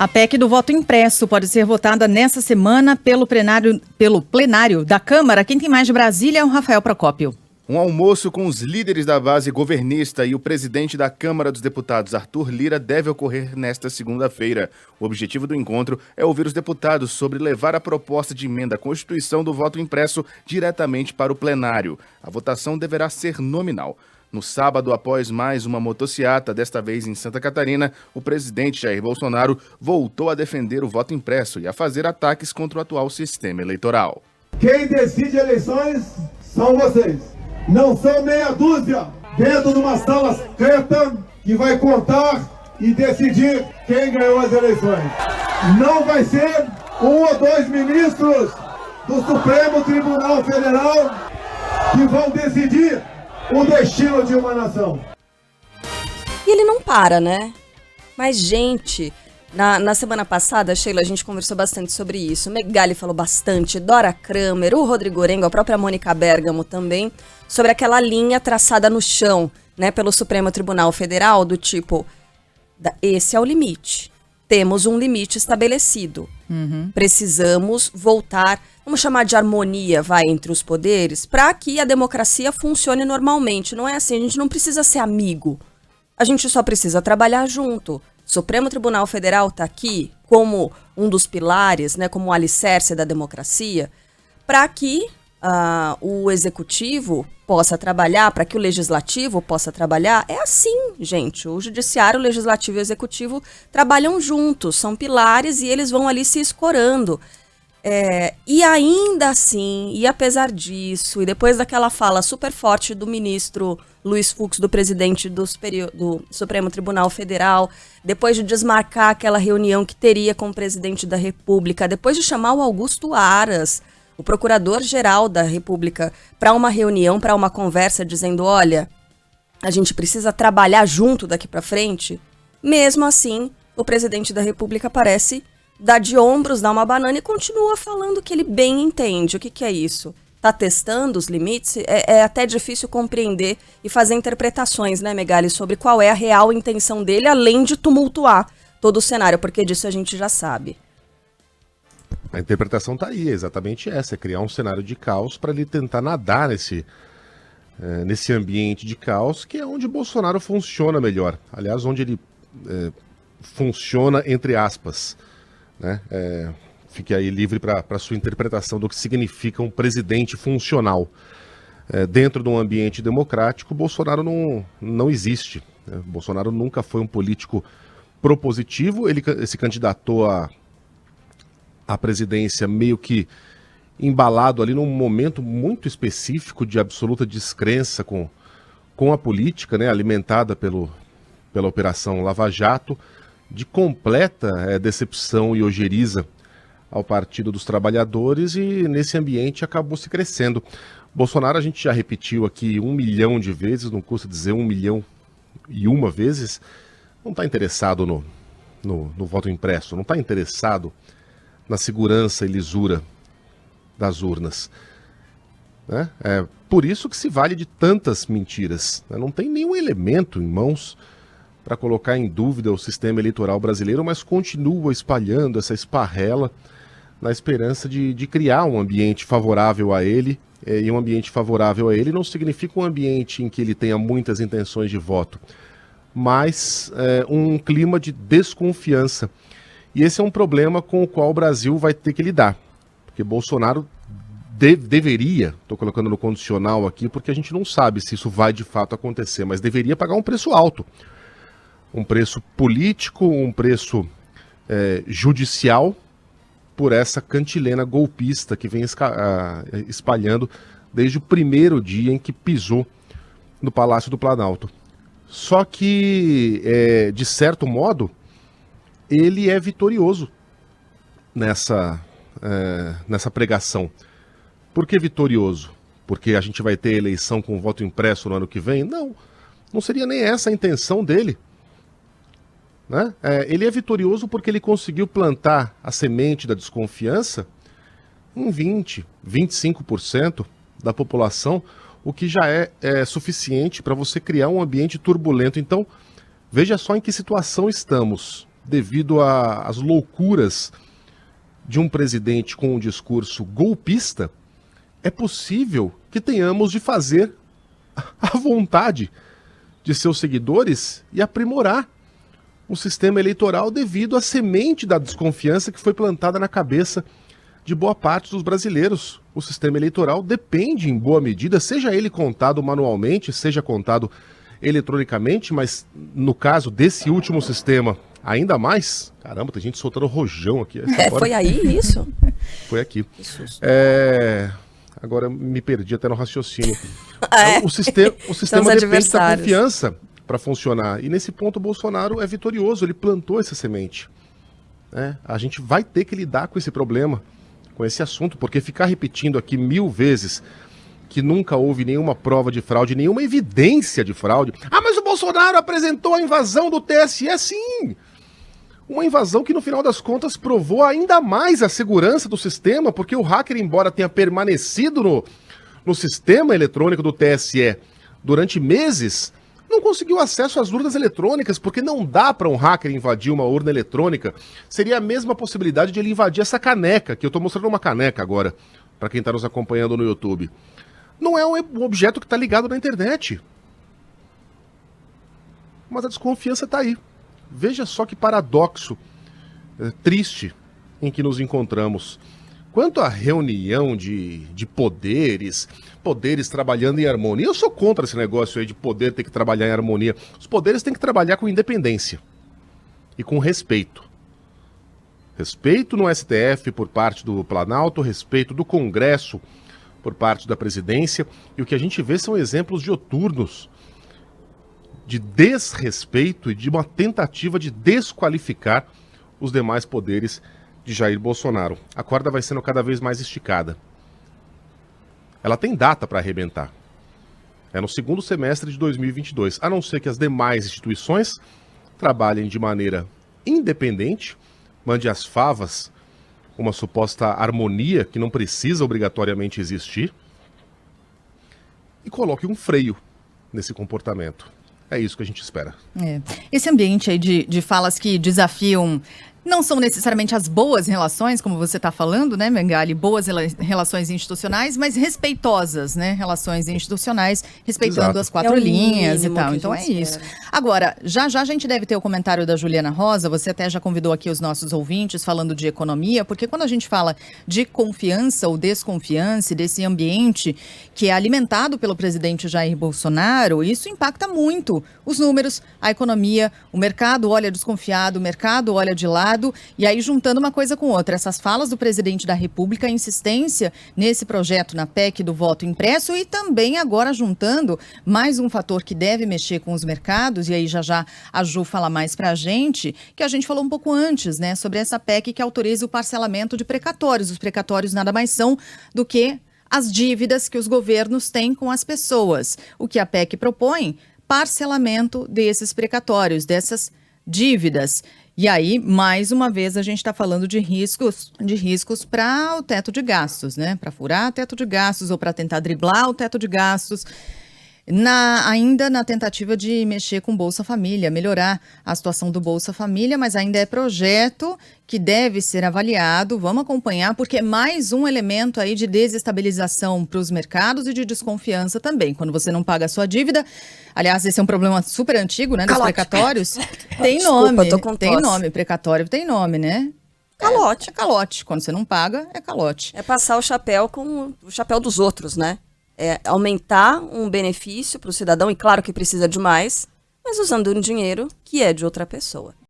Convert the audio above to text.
A PEC do voto impresso pode ser votada nesta semana pelo plenário da Câmara. Quem tem mais de Brasília é o Rafael Procópio. Um almoço com os líderes da base governista e o presidente da Câmara dos Deputados, Arthur Lira, deve ocorrer nesta segunda-feira. O objetivo do encontro é ouvir os deputados sobre levar a proposta de emenda à Constituição do voto impresso diretamente para o plenário. A votação deverá ser nominal. No sábado, após mais uma motociata, desta vez em Santa Catarina, o presidente Jair Bolsonaro voltou a defender o voto impresso e a fazer ataques contra o atual sistema eleitoral. Quem decide eleições são vocês. Não são meia dúzia dentro de uma sala secreta que vai contar e decidir quem ganhou as eleições. Não vai ser um ou dois ministros do Supremo Tribunal Federal que vão decidir o destino de uma nação. E ele não para, né? Mas, gente, na semana passada, Sheila, a gente conversou bastante sobre isso. O Megali falou bastante, Dora Kramer, o Rodrigo Orengo, a própria Mônica Bergamo também, sobre aquela linha traçada no chão, né, pelo Supremo Tribunal Federal, do tipo, esse é o limite. Temos um limite estabelecido. Precisamos voltar, vamos chamar de harmonia, entre os poderes, para que a democracia funcione normalmente. Não é assim, a gente não precisa ser amigo. A gente só precisa trabalhar junto. O Supremo Tribunal Federal está aqui como um dos pilares, né, como o alicerce da democracia, para que o executivo possa trabalhar, para que o legislativo possa trabalhar. É assim, gente. O judiciário, o legislativo e o executivo trabalham juntos, são pilares e eles vão ali se escorando. E ainda assim, e apesar disso, e depois daquela fala super forte do ministro Luiz Fux, do presidente do Supremo Tribunal Federal, depois de desmarcar aquela reunião que teria com o presidente da República, depois de chamar o Augusto Aras, o procurador-geral da República, para uma reunião, para uma conversa, dizendo, olha, a gente precisa trabalhar junto daqui para frente, mesmo assim, o presidente da República parece dar de ombros, dar uma banana e continua falando que ele bem entende. O que é isso? Tá testando os limites? É até difícil compreender e fazer interpretações, né, Megali, sobre qual é a real intenção dele, além de tumultuar todo o cenário, porque disso a gente já sabe. A interpretação tá aí, é exatamente essa, é criar um cenário de caos para ele tentar nadar nesse ambiente de caos, que é onde Bolsonaro funciona melhor. Aliás, onde ele funciona entre aspas, né? Fique aí livre para sua interpretação do que significa um presidente funcional. Dentro de um ambiente democrático, Bolsonaro não existe. Né? Bolsonaro nunca foi um político propositivo, ele se candidatou à presidência meio que embalado ali num momento muito específico de absoluta descrença com a política, né? Alimentada pela Operação Lava Jato, de completa decepção e ojeriza ao Partido dos Trabalhadores, e nesse ambiente acabou se crescendo. Bolsonaro, a gente já repetiu aqui 1 milhão de vezes, não custa dizer 1.000.001 vezes, não está interessado no voto impresso, não está interessado na segurança e lisura das urnas. Né? É por isso que se vale de tantas mentiras. Né? Não tem nenhum elemento em mãos para colocar em dúvida o sistema eleitoral brasileiro, mas continua espalhando essa esparrela na esperança de criar um ambiente favorável a ele. E um ambiente favorável a ele não significa um ambiente em que ele tenha muitas intenções de voto, mas um clima de desconfiança. E esse é um problema com o qual o Brasil vai ter que lidar, porque Bolsonaro deveria, estou colocando no condicional aqui, porque a gente não sabe se isso vai de fato acontecer, mas deveria pagar um preço alto. Um preço político, um preço judicial, por essa cantilena golpista que vem espalhando desde o primeiro dia em que pisou no Palácio do Planalto. Só que, de certo modo, ele é vitorioso nessa pregação. Por que vitorioso? Porque a gente vai ter eleição com voto impresso no ano que vem? Não seria nem essa a intenção dele. Né? Ele é vitorioso porque ele conseguiu plantar a semente da desconfiança em 20%, 25% da população, o que já é suficiente para você criar um ambiente turbulento. Então, veja só em que situação estamos. devido às loucuras de um presidente com um discurso golpista, é possível que tenhamos de fazer a vontade de seus seguidores e aprimorar o sistema eleitoral devido à semente da desconfiança que foi plantada na cabeça de boa parte dos brasileiros. O sistema eleitoral depende, em boa medida, seja ele contado manualmente, seja contado eletronicamente, mas no caso desse último sistema, ainda mais. Caramba, tem gente soltando rojão aqui. Foi aí isso? Foi aqui. Que susto. Agora me perdi até no raciocínio. É. O sistema depende da adversários. confiança para funcionar. E nesse ponto o Bolsonaro é vitorioso, ele plantou essa semente. A gente vai ter que lidar com esse problema, com esse assunto, porque ficar repetindo aqui 1000 vezes que nunca houve nenhuma prova de fraude, nenhuma evidência de fraude. Ah, mas o Bolsonaro apresentou a invasão do TSE, sim! Uma invasão que, no final das contas, provou ainda mais a segurança do sistema, porque o hacker, embora tenha permanecido no sistema eletrônico do TSE durante meses, não conseguiu acesso às urnas eletrônicas, porque não dá para um hacker invadir uma urna eletrônica. Seria a mesma possibilidade de ele invadir essa caneca, que eu estou mostrando uma caneca agora, para quem está nos acompanhando no YouTube. Não é um objeto que está ligado na internet. Mas a desconfiança está aí. Veja só que paradoxo triste em que nos encontramos. Quanto à reunião de poderes trabalhando em harmonia, eu sou contra esse negócio aí de poder ter que trabalhar em harmonia. Os poderes têm que trabalhar com independência e com respeito. Respeito no STF por parte do Planalto, respeito do Congresso por parte da presidência, e o que a gente vê são exemplos dioturnos de desrespeito e de uma tentativa de desqualificar os demais poderes de Jair Bolsonaro. A corda vai sendo cada vez mais esticada. Ela tem data para arrebentar. É no segundo semestre de 2022, a não ser que as demais instituições trabalhem de maneira independente, mande as favas uma suposta harmonia que não precisa obrigatoriamente existir e coloque um freio nesse comportamento. É isso que a gente espera. Esse ambiente aí de falas que desafiam, não são necessariamente as boas relações, como você está falando, né, Megali? Boas relações institucionais, mas respeitosas, né? Relações institucionais, respeitando Exato. as 4 linhas e mínimo tal. que Então a é gente isso. espera. Agora, já a gente deve ter o comentário da Juliana Rosa, você até já convidou aqui os nossos ouvintes falando de economia, porque quando a gente fala de confiança ou desconfiança, desse ambiente que é alimentado pelo presidente Jair Bolsonaro, isso impacta muito os números, a economia, o mercado olha desconfiado, o mercado olha de lado. E aí, juntando uma coisa com outra, essas falas do presidente da República, a insistência nesse projeto, na PEC do voto impresso, e também agora juntando mais um fator que deve mexer com os mercados, e aí já a Ju fala mais pra gente, que a gente falou um pouco antes, né, sobre essa PEC que autoriza o parcelamento de precatórios. Os precatórios nada mais são do que as dívidas que os governos têm com as pessoas. O que a PEC propõe? Parcelamento desses precatórios, dessas dívidas. E aí, mais uma vez, a gente está falando de riscos para o teto de gastos, né? Para furar o teto de gastos ou para tentar driblar o teto de gastos. Ainda na tentativa de mexer com Bolsa Família, melhorar a situação do Bolsa Família, mas ainda é projeto que deve ser avaliado. Vamos acompanhar, porque é mais um elemento aí de desestabilização para os mercados e de desconfiança também. Quando você não paga a sua dívida, aliás, esse é um problema super antigo, né, dos Calote. precatórios. Tem Desculpa, nome, tô com tem tosse. nome, precatório tem nome, né? Calote. É calote. Quando você não paga, é calote. É passar o chapéu com o chapéu dos outros, né? É aumentar um benefício para o cidadão, e claro que precisa de mais, mas usando um dinheiro que é de outra pessoa.